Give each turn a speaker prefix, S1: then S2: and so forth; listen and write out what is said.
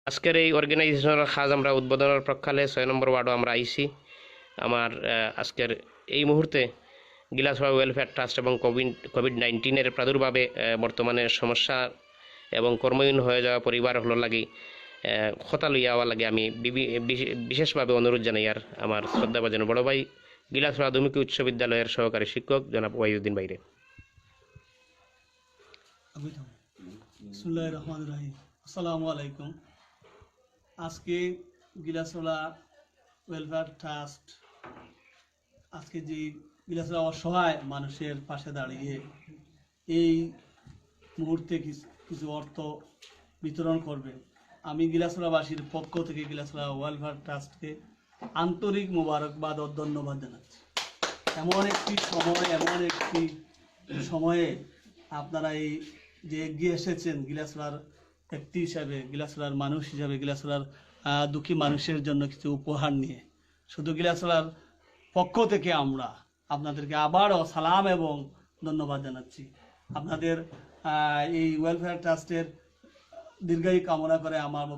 S1: আজকের এই অর্গানাইজেশনের কাজ আমরা উদ্বোধনের প্রক্ষালে 6 নম্বর ওয়ার্ডও আমরা আইছি। আমার আজকের এই মুহূর্তে গিলাসপাড়া ওয়েলফেয়ার ট্রাস্ট এবং কোভিড-19 প্রাদুর্ভাবে বর্তমানে সমস্যা এবং কর্মহীন হয়ে যাওয়া পরিবার হলো লাগি কথা লইয়া হওয়া লাগে আমি বিশেষভাবে অনুরোধ জানাই। আর আমার শ্রদ্ধাভাজন বড় ভাই গিলাসপাড়া আধুনিক উচ্চ বিদ্যালয়ের সহকারী শিক্ষক জনাব ওয়াহিউদ্দিন বাইরে।
S2: বিসমিল্লাহির রহমানির রহিম। আসসালামু আলাইকুম। আজকে গিলাসপাড়া ওয়েলফেয়ার ট্রাস্ট আজকে যে গিলাসপাড়া অসহায় মানুষের পাশে দাঁড়িয়ে এই মুহূর্তে কিছু অর্থ বিতরণ করবে। আমি গিলাসপাড়াবাসীর পক্ষ থেকে গিলাসপাড়া ওয়েলফেয়ার ট্রাস্টকে আন্তরিক মোবারকবাদ ও ধন্যবাদ জানাচ্ছি। এমন একটি সময়ে আপনারা এই যে এগিয়ে এসেছেন গিলাসপাড়ার ব্যক্তি হিসাবে, গিলাসপাড়ার মানুষ হিসাবে, গিলাসপাড়ার দুঃখী মানুষের জন্য কিছু উপহার নিয়ে। শুধু গিলাসপাড়ার পক্ষ থেকে আমরা আপনাদেরকে আবারও সালাম এবং ধন্যবাদ জানাচ্ছি। আপনাদের এই ওয়েলফেয়ার ট্রাস্টের দীর্ঘায়ু কামনা করে আমার